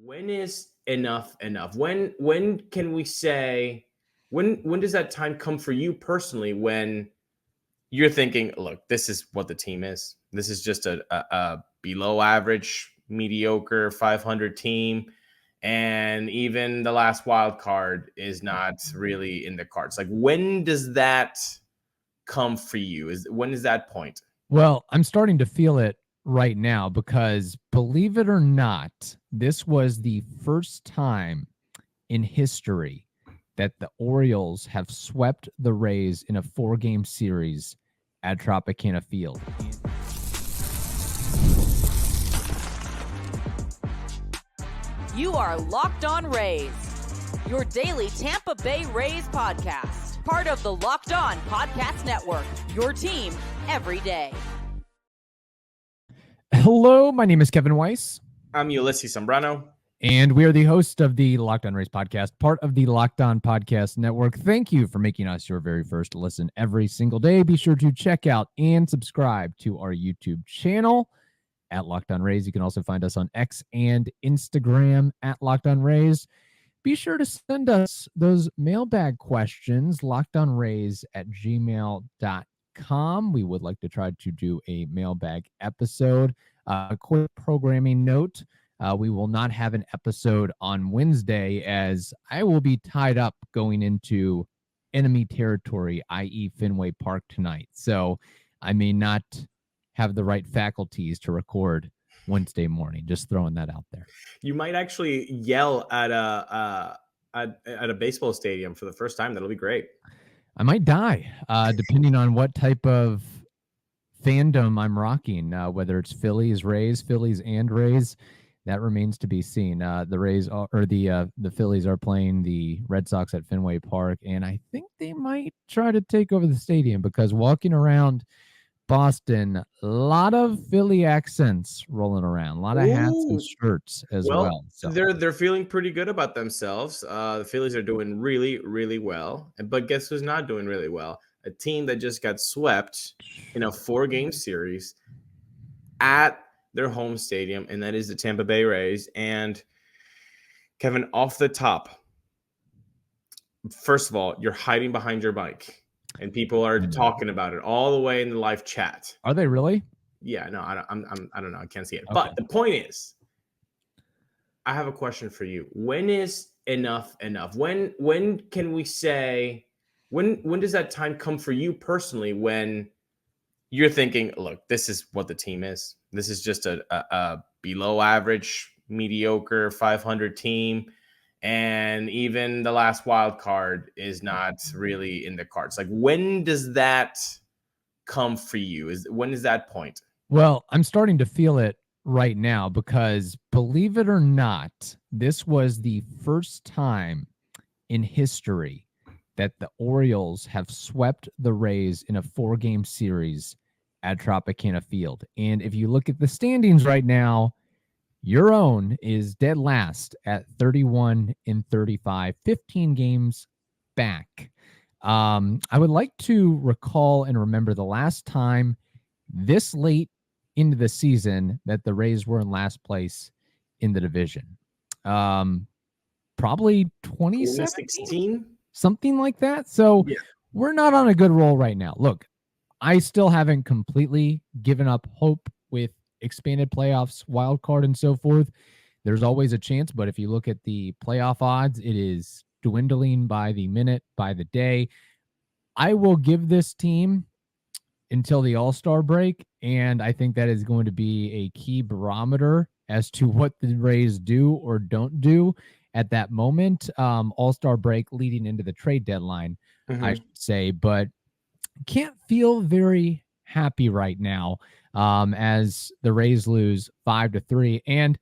When is enough enough? When can we say when does that time come for you personally when you're thinking, look, this is what the team is. This is just a below average, mediocre 500 team. And even the last wild card is not really in the cards. Like, when does that come for you? When is that point? Well, I'm starting to feel it right now because, believe it or not, this was the first time in history that the Orioles have swept the Rays in a 4-game series at Tropicana Field. You are Locked On Rays, your daily Tampa Bay Rays podcast, part of the Locked On Podcast Network, your team every day. Hello, my name is Kevin Weiss. I'm Ulises Sambrano. And we are the host of the Locked On Rays podcast, part of the Locked On Podcast Network. Thank you for making us your very first listen every single day. Be sure to check out and subscribe to our YouTube channel at Locked On Rays. You can also find us on X and Instagram at Locked On Rays. Be sure to send us those mailbag questions, lockedonrays@gmail.com. We would like to try to do a mailbag episode. A quick programming note. We will not have an episode on Wednesday as I will be tied up going into enemy territory, i.e. Fenway Park tonight. So I may not have the right faculties to record Wednesday morning. Just throwing that out there. You might actually yell at a baseball stadium for the first time. That'll be great. I might die, depending on what type of fandom I'm rocking, whether it's Phillies and Rays. That remains to be seen. The Rays the Phillies are playing the Red Sox at Fenway Park, and I think they might try to take over the stadium because walking around Boston, a lot of Philly accents rolling around, a lot of hats and shirts as well. So they're feeling pretty good about themselves. The Phillies are doing really, really well, but guess who's not doing really well? A team that just got swept in a 4-game series at their home stadium, and that is the Tampa Bay Rays. And Kevin, off the top, first of all, you're hiding behind your mic, and people are talking about it all the way in the live chat. Are they really? Yeah, no, I don't know. I can't see it. Okay. But the point is, I have a question for you. When is enough enough? When can we say? When does that time come for you personally when you're thinking, look, this is what the team is. This is just a below average, mediocre 500 team. And even the last wild card is not really in the cards. Like, when does that come for you? When is that point? Well, I'm starting to feel it right now because, believe it or not, this was the first time in history that the Orioles have swept the Rays in a 4-game series at Tropicana Field. And if you look at the standings right now, your own is dead last at 31-35, 15 games back. I would like to recall and remember the last time this late into the season that the Rays were in last place in the division. Probably 2016? Something like that. So yeah, we're not on a good roll right now. Look, I still haven't completely given up hope with expanded playoffs, wild card, and so forth. There's always a chance, but if you look at the playoff odds, it is dwindling by the minute, by the day. I will give this team until the All-Star break, and I think that is going to be a key barometer as to what the Rays do or don't do at that moment. All-Star break leading into the trade deadline, I should say, but can't feel very happy right now as the Rays lose 5-3, and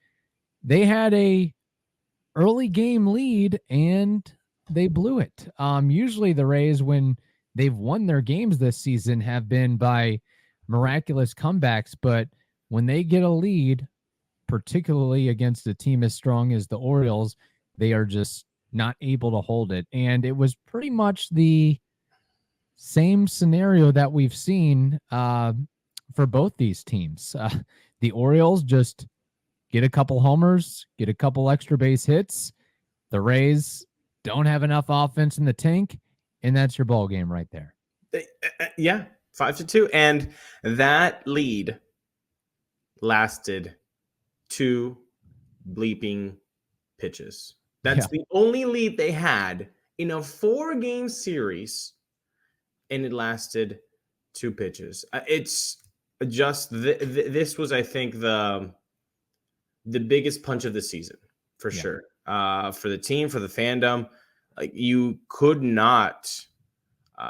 they had a early game lead and they blew it. Usually the Rays, when they've won their games this season, have been by miraculous comebacks, but when they get a lead, particularly against a team as strong as the Orioles, they are just not able to hold it. And it was pretty much the same scenario that we've seen for both these teams. The Orioles just get a couple homers, get a couple extra base hits. The Rays don't have enough offense in the tank, and that's your ball game right there. Yeah, 5-2. And that lead lasted 2 bleeping pitches. That's the only lead they had in a 4-game series, and it lasted 2 pitches. It's just this was, I think, the biggest punch of the season for sure. For the team, for the fandom, like you could not.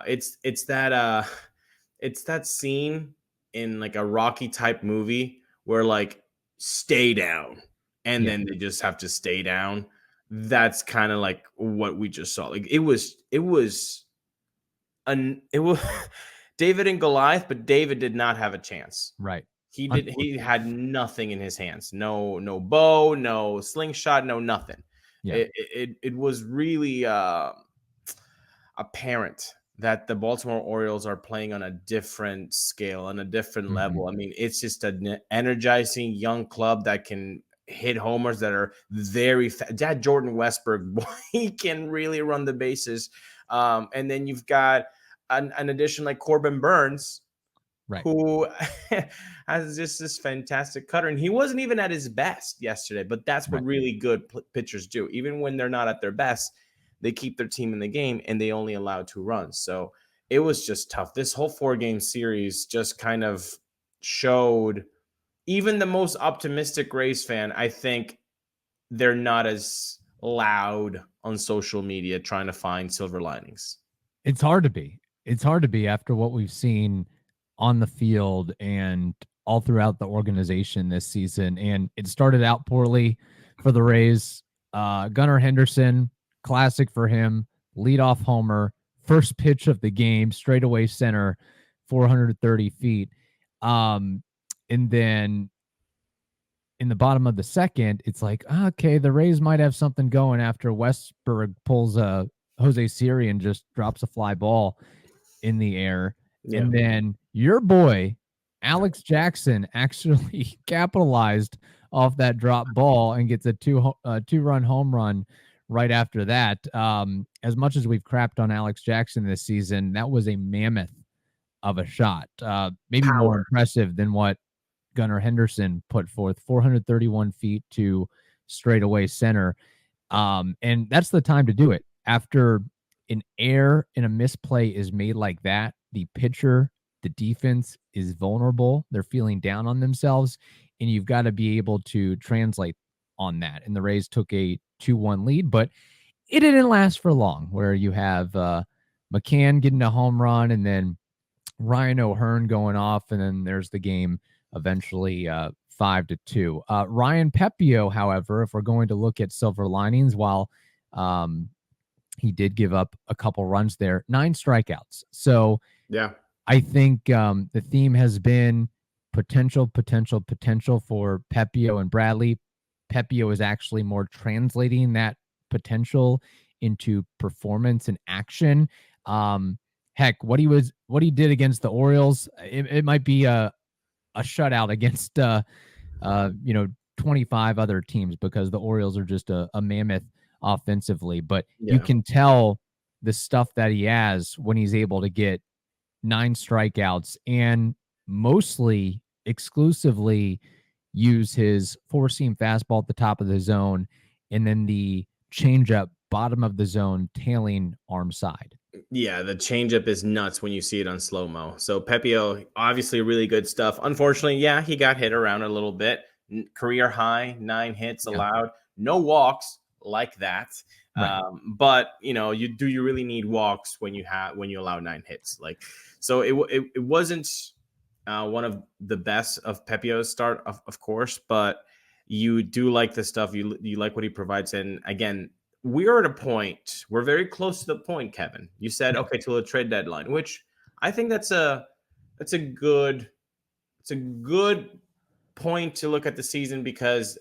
It's that scene in like a Rocky type movie where like stay down, and then they just have to stay down. That's kind of like what we just saw. Like it was David and Goliath, but David did not have a chance. Right. He had nothing in his hands. No bow, no slingshot, no nothing. Yeah. It was really apparent that the Baltimore Orioles are playing on a different scale, on a different level. I mean, it's just an energizing young club that can hit homers that are very fast. That Jordan Westberg, he can really run the bases. And then you've got an addition like Corbin Burns, who has just this fantastic cutter. And he wasn't even at his best yesterday, but that's what really good pitchers do. Even when they're not at their best, they keep their team in the game, and they only allow 2 runs. So it was just tough. This whole 4-game series just kind of showed even the most optimistic Rays fan, I think they're not as loud on social media trying to find silver linings. It's hard to be. It's hard to be after what we've seen on the field and all throughout the organization this season. And it started out poorly for the Rays. Gunnar Henderson, classic for him, leadoff homer, first pitch of the game, straightaway center, 430 feet. And then in the bottom of the second, it's like, okay, the Rays might have something going after Westberg pulls a Jose Siri and just drops a fly ball in the air. Yeah. And then your boy, Alex Jackson, actually capitalized off that drop ball and gets a two-run home run right after that. As much as we've crapped on Alex Jackson this season, that was a mammoth of a shot. Maybe more impressive than what Gunnar Henderson put forth, 431 feet to straightaway center. And that's the time to do it. After an error and a misplay is made like that, the pitcher, the defense is vulnerable. They're feeling down on themselves, and you've got to be able to translate on that. And the Rays took a 2-1 lead, but it didn't last for long, where you have McCann getting a home run and then Ryan O'Hearn going off, and then there's the game eventually 5-2. Ryan Pepiot, however, if we're going to look at silver linings, while he did give up a couple runs there, 9 strikeouts. So yeah, I think the theme has been potential for Pepiot and Bradley. Pepiot is actually more translating that potential into performance and action. Heck, what he did against the Orioles, it might be a shutout against 25 other teams, because the Orioles are just a mammoth offensively. But you can tell the stuff that he has when he's able to get 9 strikeouts and mostly exclusively use his 4-seam fastball at the top of the zone and then the changeup bottom of the zone tailing arm side. Yeah, the changeup is nuts when you see it on slow-mo. So Pepiot, obviously really good stuff. Unfortunately, he got hit around a little bit. Career high, 9 hits allowed. No walks like that. Right. But you really need walks when you allow 9 hits. So it wasn't one of the best of Pepiot's start, of course, but you do like the stuff. You like what he provides. And again, we're at a point. We're very close to the point, Kevin. You said, okay, till the trade deadline, which I think that's a good point to look at the season, because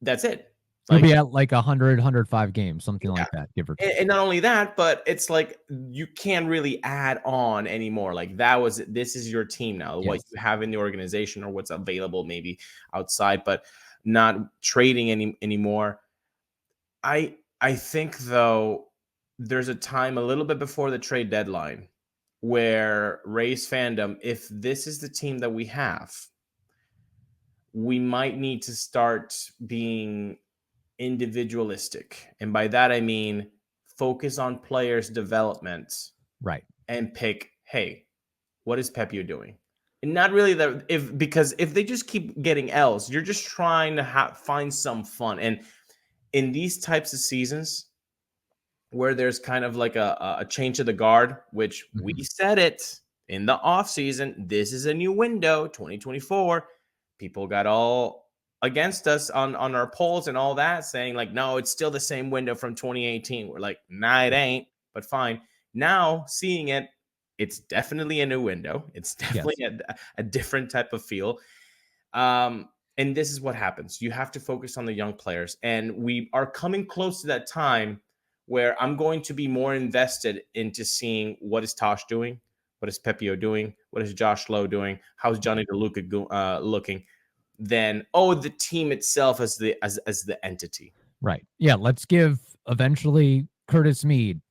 that's it. He'll be at like 100, 105 games, something like that, give or take. And not only that, but it's like you can't really add on anymore. Like this is your team now, what you have in the organization or what's available maybe outside. But not trading anymore. I think, though, there's a time a little bit before the trade deadline where Rays fandom, if this is the team that we have, we might need to start being individualistic. And by that, I mean focus on players' development. Right. And pick, hey, what is Pepiot doing? And not really because if they just keep getting L's, you're just trying to find some fun. And in these types of seasons where there's kind of like a change of the guard, which we said it in the offseason, this is a new window, 2024. People got all against us on our polls and all that, saying like, no, it's still the same window from 2018. We're like, nah, it ain't, but fine. Now seeing it, it's definitely a new window. It's definitely a different type of feel. And this is what happens. You have to focus on the young players. And we are coming close to that time where I'm going to be more invested into seeing what is Tosh doing, what is Pepiot doing, what is Josh Lowe doing, how's Johnny DeLuca looking, than the team itself as the entity. Right. Yeah. Let's give eventually Curtis Mead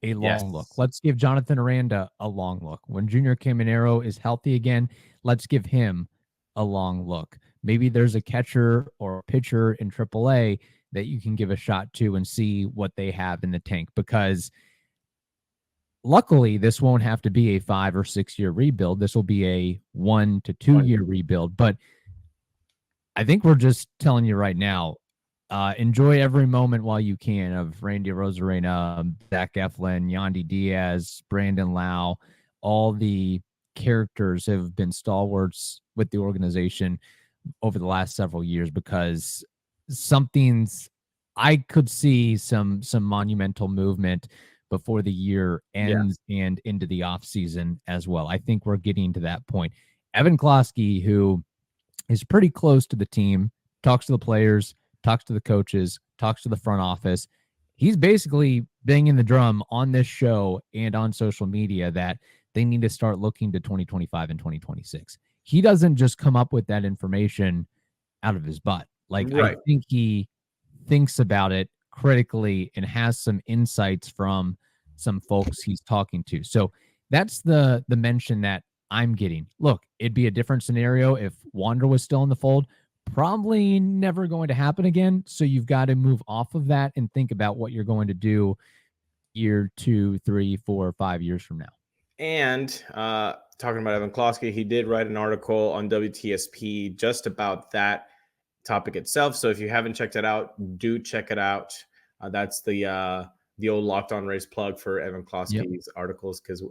a long look. Let's give Jonathan Aranda a long look. When Junior Caminero is healthy again, let's give him a long look. Maybe there's a catcher or a pitcher in AAA that you can give a shot to and see what they have in the tank, because luckily this won't have to be a 5 or 6 year rebuild. This will be a 1 to 2 year rebuild. But I think we're just telling you right now, enjoy every moment while you can of Randy Rosarena, Zach Eflin, Yandy Diaz, Brandon Lau. All the characters have been stalwarts with the organization over the last several years, because I could see some monumental movement before the year ends and into the offseason as well. I think we're getting to that point. Evan Klosky, who is pretty close to the team, talks to the players, talks to the coaches, talks to the front office. He's basically banging the drum on this show and on social media that they need to start looking to 2025 and 2026. He doesn't just come up with that information out of his butt. Like, I think he thinks about it critically and has some insights from some folks he's talking to. So that's the mention that I'm getting. Look, it'd be a different scenario if Wander was still in the fold. Probably never going to happen again. So you've got to move off of that and think about what you're going to do year 2, 3, 4, 5 years from now. And talking about Evan Klosky, he did write an article on WTSP just about that topic itself. So if you haven't checked it out, do check it out. That's the old Locked On Rays plug for Evan Klosky's articles, because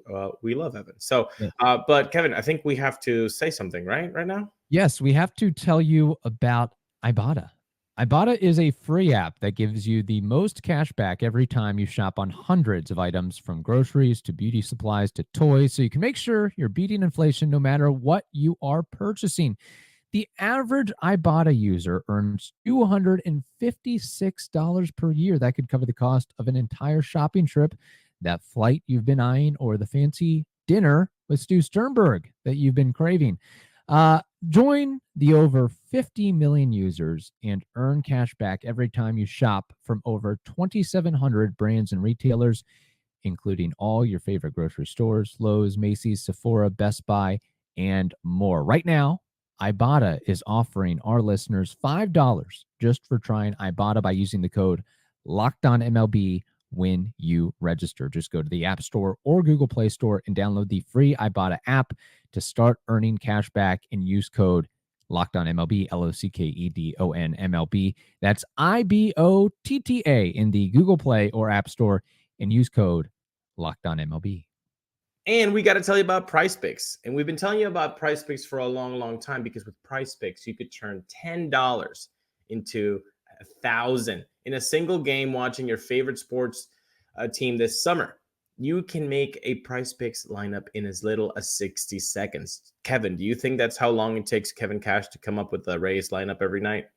we love Evan. So, but Kevin, I think we have to say something right now. Yes, we have to tell you about Ibotta. Ibotta is a free app that gives you the most cash back every time you shop on hundreds of items, from groceries to beauty supplies to toys, so you can make sure you're beating inflation no matter what you are purchasing. The average Ibotta user earns $256 per year. That could cover the cost of an entire shopping trip, that flight you've been eyeing, or the fancy dinner with Stu Sternberg that you've been craving. Join the over 50 million users and earn cash back every time you shop from over 2,700 brands and retailers, including all your favorite grocery stores, Lowe's, Macy's, Sephora, Best Buy, and more. Right now, Ibotta is offering our listeners $5 just for trying Ibotta by using the code LOCKEDONMLB when you register. Just go to the App Store or Google Play Store and download the free Ibotta app to start earning cash back, and use code LOCKEDONMLB, LOCKEDONMLB. That's IBOTTA in the Google Play or App Store, and use code LOCKEDONMLB. And we got to tell you about PrizePicks. And we've been telling you about PrizePicks for a long, long time, because with PrizePicks, you could turn $10 into $1,000 in a single game watching your favorite sports team this summer. You can make a PrizePicks lineup in as little as 60 seconds. Kevin, do you think that's how long it takes Kevin Cash to come up with the Rays lineup every night?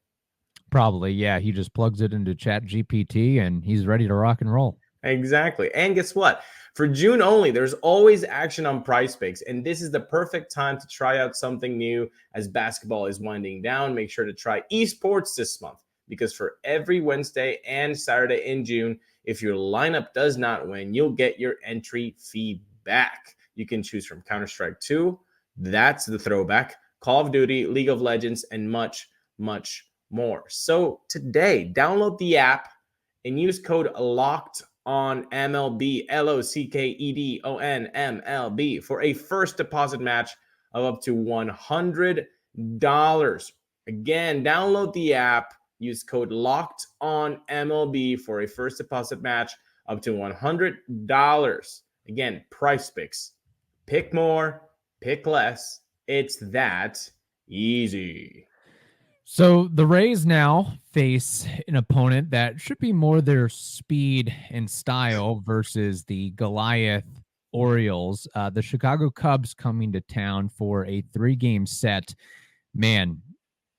Probably, yeah. He just plugs it into ChatGPT and he's ready to rock and roll. Exactly. And guess what? For June only, there's always action on Prize Picks, and this is the perfect time to try out something new as basketball is winding down. Make sure to try esports this month, because for every Wednesday and Saturday in June, if your lineup does not win, you'll get your entry fee back. You can choose from Counter-Strike 2, that's the throwback, Call of Duty, League of Legends, and much, much more. So today, download the app and use code LOCKED on MLB, LOCKEDON for a first deposit match of up to $100. Again, download the app, use code LOCKED on MLB for a first deposit match up to $100. Again, Price Picks. Pick more, pick less. It's that easy. So the Rays now face an opponent that should be more their speed and style versus the Goliath Orioles. The Chicago Cubs coming to town for a 3-game set. Man,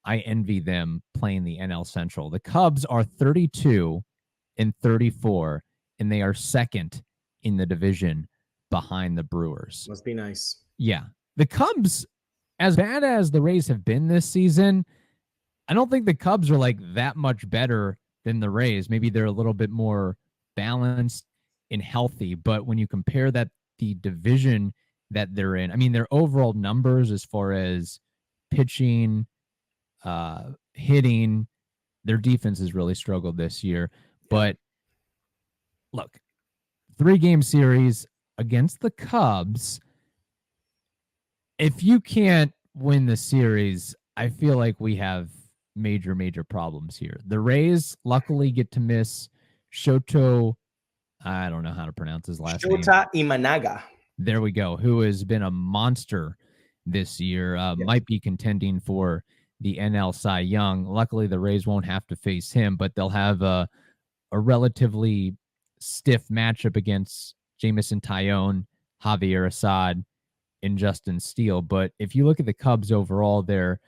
I envy them playing the NL Central. The Cubs are 32-34, and they are second in the division behind the Brewers. Must be nice. Yeah. The Cubs, as bad as the Rays have been this season, I don't think the Cubs are like that much better than the Rays. Maybe they're a little bit more balanced and healthy, but when you compare that, the division that they're in, I mean, their overall numbers as far as pitching, hitting, their defense has really struggled this year. But look, 3-game series against the Cubs, if you can't win the series, I feel like we have major problems here. The Rays luckily get to miss Shota, I don't know how to pronounce his last name. Shota Imanaga. There we go. Who has been a monster this year. Might be contending for the NL Cy Young. Luckily, the Rays won't have to face him, but they'll have a relatively stiff matchup against Jamison Tyone, Javier Assad, and Justin Steele. But if you look at the Cubs overall, they're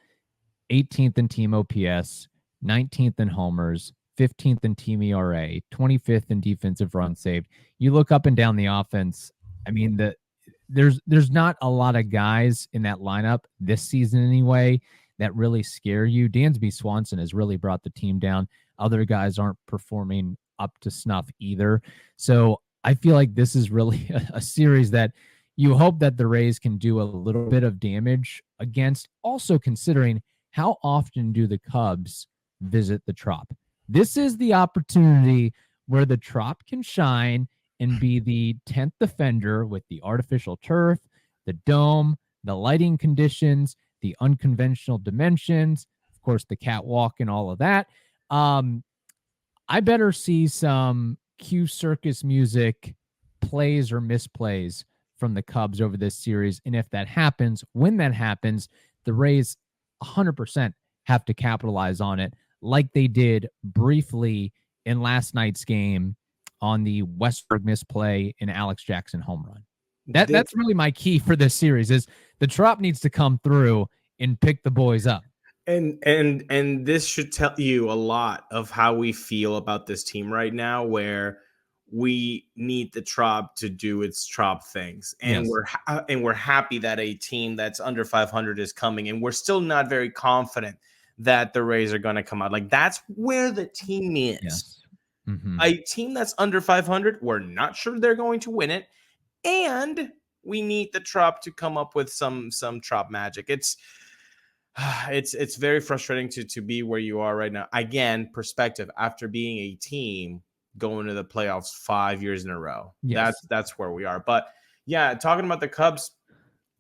18th in team OPS, 19th in homers, 15th in team ERA, 25th in defensive runs saved. You look up and down the offense. I mean, there's not a lot of guys in that lineup this season anyway that really scare you. Dansby Swanson has really brought the team down. Other guys aren't performing up to snuff either. So I feel like this is really a series that you hope that the Rays can do a little bit of damage against, also considering how often do the Cubs visit the Trop. This is the opportunity where the Trop can shine and be the 10th defender with the artificial turf, the dome, the lighting conditions, the unconventional dimensions, of course, the catwalk and all of that. I better see some Q Circus music plays or misplays from the Cubs over this series. And if that happens, when that happens, the Rays 100% have to capitalize on it like they did briefly in last night's game on the Westberg misplay and Alex Jackson home run. That's really my key for this series is the Trop needs to come through and pick the boys up. And this should tell you a lot of how we feel about this team right now, where we need the Trop to do its Trop things. And we're happy that a team that's under 500 is coming, and we're still not very confident that the Rays are going to come out. Like, that's where the team is. Yes. Mm-hmm. A team that's under 500, we're not sure they're going to win it. And we need the Trop to come up with some Trop magic. It's very frustrating to be where you are right now. Again, perspective, after being a team going to the playoffs 5 years in a row. Yes. That's where we are. But yeah, talking about the Cubs,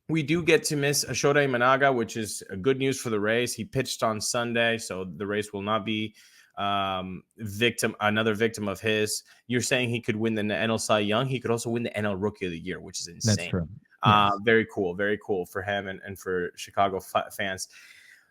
we do get to miss Shota Imanaga, which is good news for the Rays. He pitched on Sunday, so the Rays will not be another victim of his. You're saying he could win the NL Cy Young. He could also win the NL Rookie of the Year, which is insane. That's true. Yes. Very cool for him and for Chicago fans.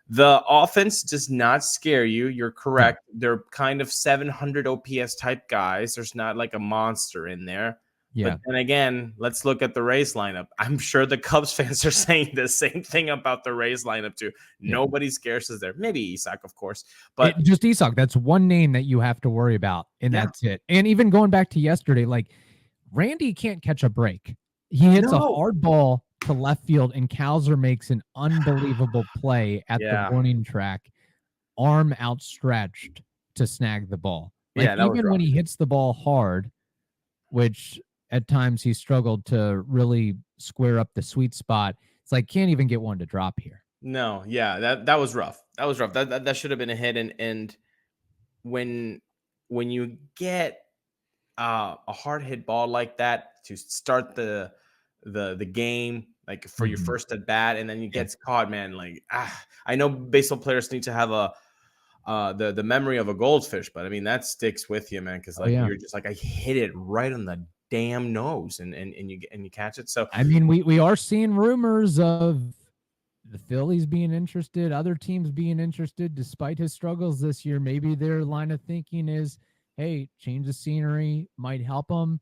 The offense does not scare you. You're correct. They're kind of 700 OPS type guys. There's not like a monster in there. Yeah. But then again, let's look at the Rays lineup. I'm sure the Cubs fans are saying the same thing about the Rays lineup too. Yeah. Nobody scarce is there. Maybe Isak, of course, but just Isak. That's one name that you have to worry about, and that's it. And even going back to yesterday, like Randy can't catch a break. He hits a hard ball to left field, and Cowser makes an unbelievable play at the warning track, arm outstretched to snag the ball. Like even when he hits the ball hard, which at times he struggled to really square up the sweet spot. It's like, can't even get one to drop here. No, yeah, that was rough. That was rough. That should have been a hit. And when you get a hard hit ball like that to start the game, like for your first at bat, and then you gets caught, man. Like I know baseball players need to have the memory of a goldfish, but I mean that sticks with you, man, because you're just like, I hit it right on the damn nose, and you catch it. So I mean, we are seeing rumors of the Phillies being interested, other teams being interested, despite his struggles this year. Maybe their line of thinking is, hey, change the scenery might help him.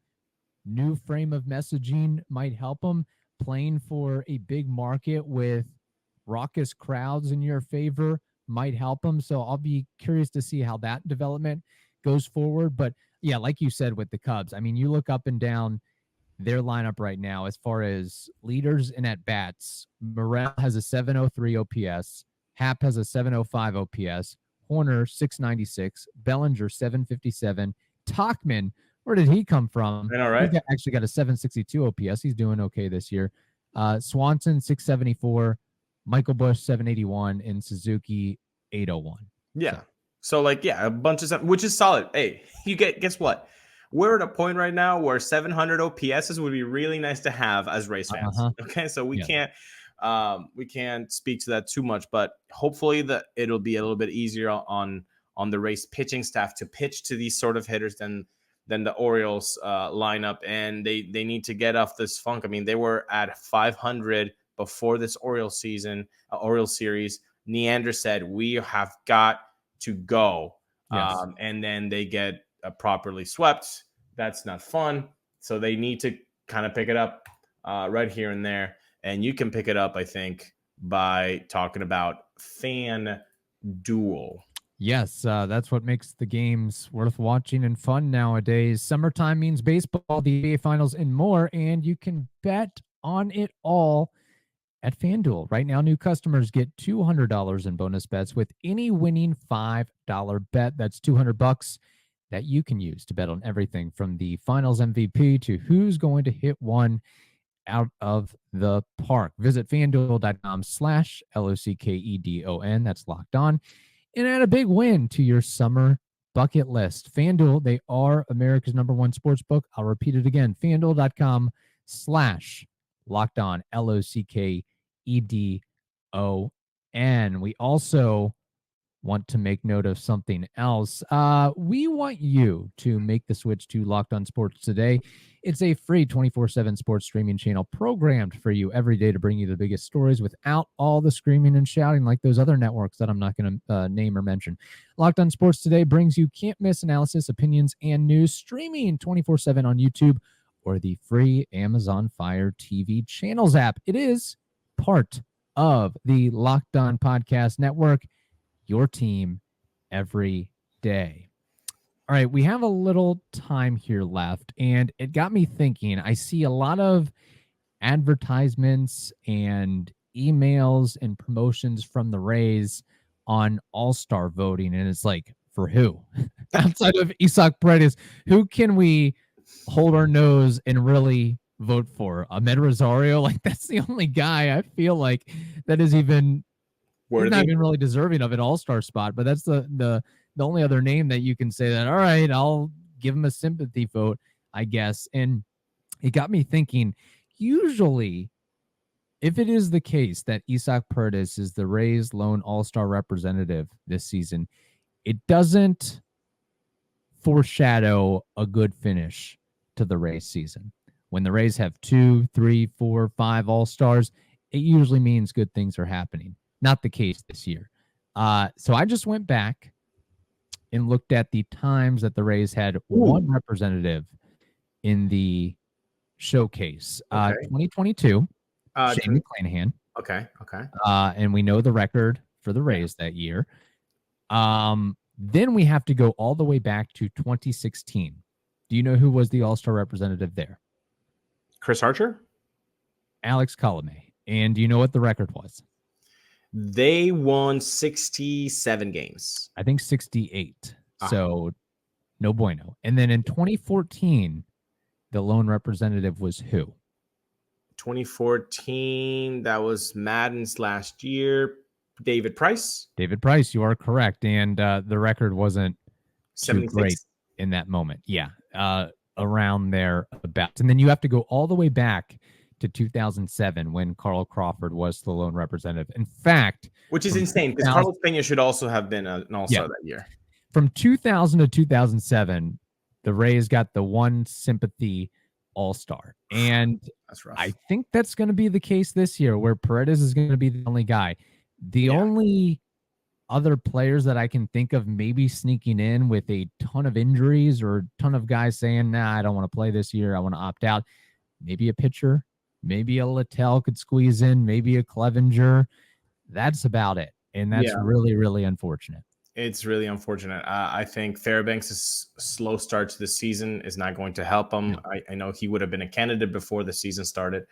New frame of messaging might help him. Playing for a big market with raucous crowds in your favor might help him. So I'll be curious to see how that development goes forward. But yeah, like you said with the Cubs, I mean, you look up and down their lineup right now as far as leaders and at bats. Morel has a 703 OPS. Happ has a 705 OPS. Horner 696. Bellinger 757. Tauchman, where did he come from? I know, right? He's actually got a 762 OPS. He's doing okay this year. Swanson 674. Michael Busch 781 and Suzuki 801. Yeah. So like, a bunch of stuff, which is solid. Hey, guess what? We're at a point right now where 700 OPSs would be really nice to have as Rays fans. Okay, so we can't speak to that too much, but hopefully it'll be a little bit easier on the Rays pitching staff to pitch to these sort of hitters than the Orioles lineup, and they need to get off this funk. I mean, they were at 500 before this Orioles series. Neander said, we have got to go. Yes. And then they get properly swept. That's not fun. So they need to kind of pick it up right here and there. And you can pick it up, I think, by talking about FanDuel. Yes, that's what makes the games worth watching and fun nowadays. Summertime means baseball, the NBA Finals, and more, and you can bet on it all at FanDuel. Right now, new customers get $200 in bonus bets with any winning $5 bet. That's $200 that you can use to bet on everything from the Finals MVP to who's going to hit one out of the park. Visit FanDuel.com/LOCKEDON. That's locked on. And add a big win to your summer bucket list. FanDuel, they are America's #1 sports book. I'll repeat it again. FanDuel.com/LockedOn, LOCKEDON. We also want to make note of something else. We want you to make the switch to Locked On Sports Today. It's a free 24/7 sports streaming channel programmed for you every day to bring you the biggest stories without all the screaming and shouting like those other networks that I'm not going to name or mention. Locked On Sports Today brings you can't-miss analysis, opinions, and news streaming 24/7 on YouTube or the free Amazon Fire TV channels app. It is part of the Locked On Podcast Network, your team every day. All right, we have a little time here left, and it got me thinking. I see a lot of advertisements and emails and promotions from the Rays on all-star voting, and it's like, for who? Outside of Isak Paredes, who can we hold our nose and really vote for? Ahmed Rosario? Like, that's the only guy I feel like that is even not even really deserving of an all-star spot, but that's the only other name that you can say that, all right, I'll give him a sympathy vote, I guess. And it got me thinking, usually, if it is the case that Isak Paredes is the Rays' lone all-star representative this season, it doesn't foreshadow a good finish to the Rays season. When the Rays have 2, 3, 4, 5 all-stars, it usually means good things are happening. Not the case this year. So I just went back and looked at the times that the Rays had one representative in the showcase. Okay. 2022, Shane McClanahan. Okay. And we know the record for the Rays that year. Then we have to go all the way back to 2016. Do you know who was the All-Star representative there? Chris Archer? Alex Colomé. And do you know what the record was? They won 67 games. I think 68. So no bueno. And then in 2014, the lone representative was who? 2014, that was Madden's last year. David Price. David Price, you are correct. And the record wasn't 76. too great in that moment. Yeah, around there about. And then you have to go all the way back to 2007 when Carl Crawford was the lone representative. In fact, which is insane because Carlos Pena should also have been an all-star that year. From 2000 to 2007, the Rays got the one sympathy all-star. And that's rough. I think that's going to be the case this year where Paredes is going to be the only guy. The only other players that I can think of maybe sneaking in with a ton of injuries or a ton of guys saying, nah, I don't want to play this year. I want to opt out. Maybe a pitcher, maybe a Littell could squeeze in, maybe a Clevenger. That's about it. And that's really, really unfortunate. It's really unfortunate. I think Fairbanks' slow start to the season is not going to help him. No. I know he would have been a candidate before the season started.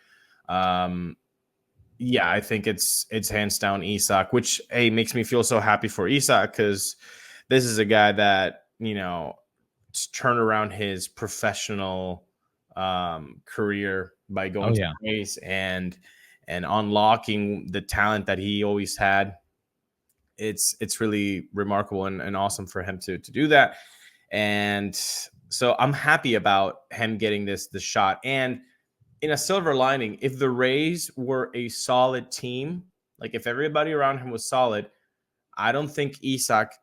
I think it's hands down Isak, which makes me feel so happy for Isak because this is a guy that turned around his professional career by going to Weiss and unlocking the talent that he always had. It's really remarkable and awesome for him to do that. And so I'm happy about him getting the shot. And in a silver lining, if the Rays were a solid team, like if everybody around him was solid, I don't think Isak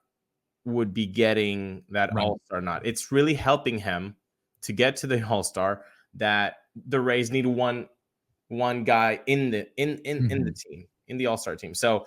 would be getting that all-star nod. It's really helping him to get to the all-star that the Rays need one guy in the team, in the all-star team. So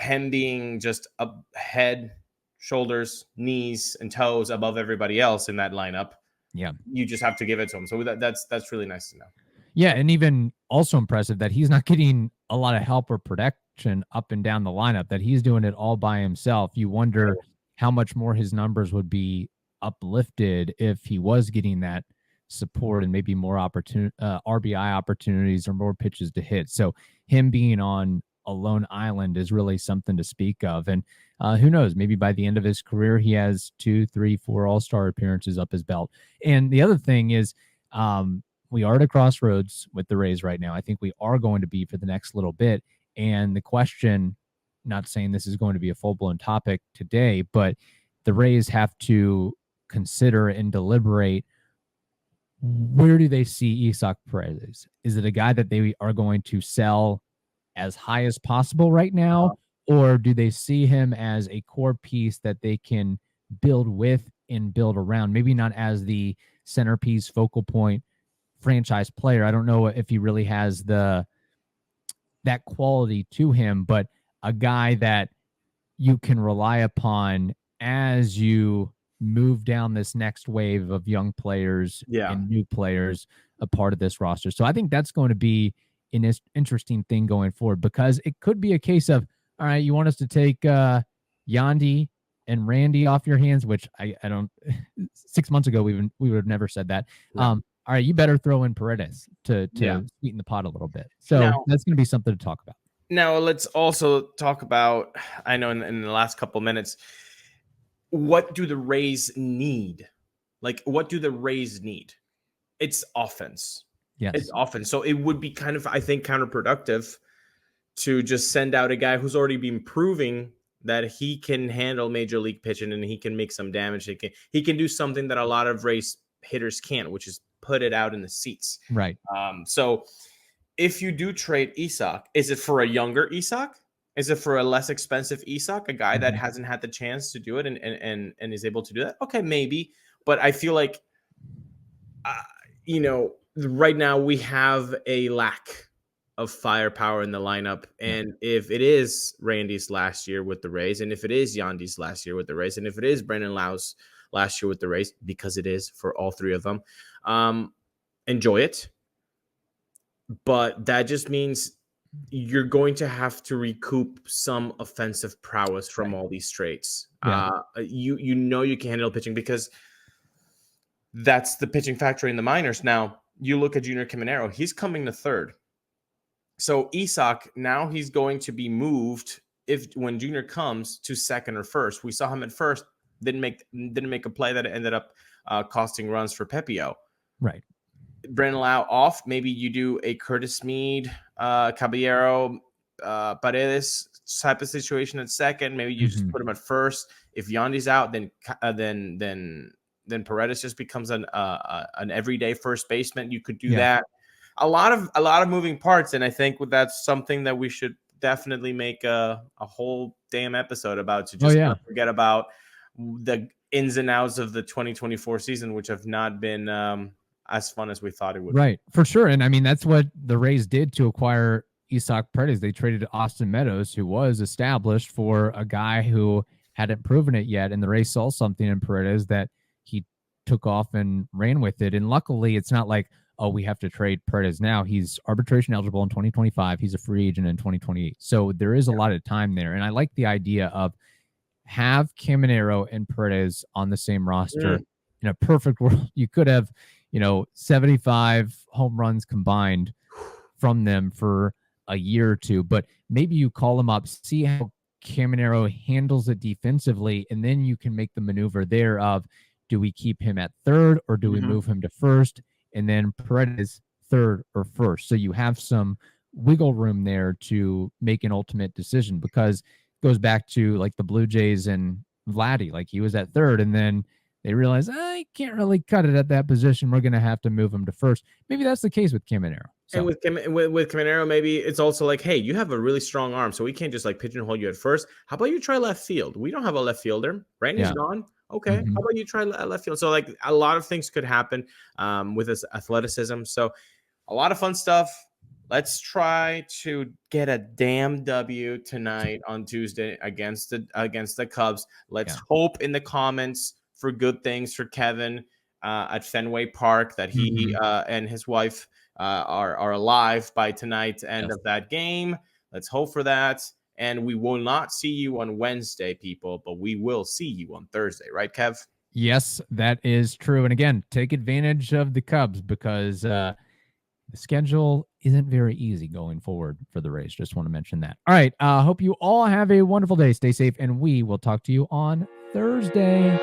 him being just a head, shoulders, knees, and toes above everybody else in that lineup. Yeah, you just have to give it to him. So that's really nice to know. Yeah, and even also impressive that he's not getting a lot of help or protection up and down the lineup, that he's doing it all by himself. You wonder how much more his numbers would be uplifted if he was getting that support and maybe more RBI opportunities or more pitches to hit. So him being on a lone island is really something to speak of. And who knows, maybe by the end of his career, he has 2, 3, 4 all-star appearances up his belt. And the other thing is we are at a crossroads with the Rays right now. I think we are going to be for the next little bit. And the question, not saying this is going to be a full-blown topic today, but the Rays have to consider and deliberate, where do they see Isak Paredes? Is it a guy that they are going to sell as high as possible right now, or do they see him as a core piece that they can build with and build around? Maybe not as the centerpiece, focal point, franchise player. I don't know if he really has that quality to him, but a guy that you can rely upon as you move down this next wave of young players and new players, a part of this roster. So I think that's going to be an interesting thing going forward, because it could be a case of, all right, you want us to take Yandy and Randy off your hands, which I don't 6 months ago we would have never said that. All right, you better throw in Paredes to sweeten the pot a little bit. So that's going to be something to talk about. Now let's also talk about, I know in the last couple minutes, what do the Rays need? Like, what do the Rays need? It's offense. Yes. It's offense. So it would be kind of, I think, counterproductive to just send out a guy who's already been proving that he can handle major league pitching and he can make some damage. He can do something that a lot of Rays hitters can't, which is put it out in the seats. Right. So if you do trade Isak, is it for a younger Isak? Is it for a less expensive Isak, a guy that hasn't had the chance to do it and is able to do that? Okay, maybe. But I feel like, right now we have a lack of firepower in the lineup. And if it is Randy's last year with the Rays, and if it is Yandy's last year with the Rays, and if it is Brandon Lau's last year with the Rays, because it is for all three of them, enjoy it. But that just means you're going to have to recoup some offensive prowess from all these traits. Yeah. You know you can handle pitching because that's the pitching factory in the minors. Now, you look at Junior Caminero, he's coming to third. So Isak, now he's going to be moved when Junior comes to second or first. We saw him at first, didn't make a play that ended up costing runs for Pepiot. Right. Brandon Lau off. Maybe you do a Curtis Mead, Caballero, Paredes type of situation at second. Maybe you just put him at first. If Yandy's out, then Paredes just becomes an everyday first baseman. You could do that. A lot of moving parts, and I think that's something that we should definitely make a whole damn episode about, to just not forget about the ins and outs of the 2024 season, which have not been as fun as we thought it would. Right, for sure. And I mean, that's what the Rays did to acquire Isak Paredes. They traded Austin Meadows, who was established, for a guy who hadn't proven it yet. And the Rays saw something in Paredes that he took off and ran with it. And luckily, it's not like, oh, we have to trade Paredes now. He's arbitration eligible in 2025. He's a free agent in 2028. So there is a lot of time there. And I like the idea of have Caminero and Paredes on the same roster. In a perfect world, you could have, 75 home runs combined from them for a year or two, but maybe you call them up, see how Caminero handles it defensively, and then you can make the maneuver there of, do we keep him at third or do we move him to first, and then Paredes third or first? So you have some wiggle room there to make an ultimate decision, because it goes back to like the Blue Jays and Vladdy, like he was at third, and then they realized, I can't really cut it at that position. We're going to have to move him to first. Maybe that's the case with Caminero. So. And with Caminero, maybe it's also like, hey, you have a really strong arm, so we can't just like pigeonhole you at first. How about you try left field? We don't have a left fielder. Randy's gone. Okay. How about you try left field? So like a lot of things could happen with his athleticism. So a lot of fun stuff. Let's try to get a damn W tonight on Tuesday against the Cubs. Let's hope in the comments for good things for Kevin at Fenway Park, that he and his wife are alive by tonight's end of that game. Let's hope for that. And we will not see you on Wednesday, people, but we will see you on Thursday. Right, Kev? Yes, that is true. And again, take advantage of the Cubs, because the schedule isn't very easy going forward for the Rays. Just want to mention that. All right. Hope you all have a wonderful day. Stay safe, and we will talk to you on Thursday.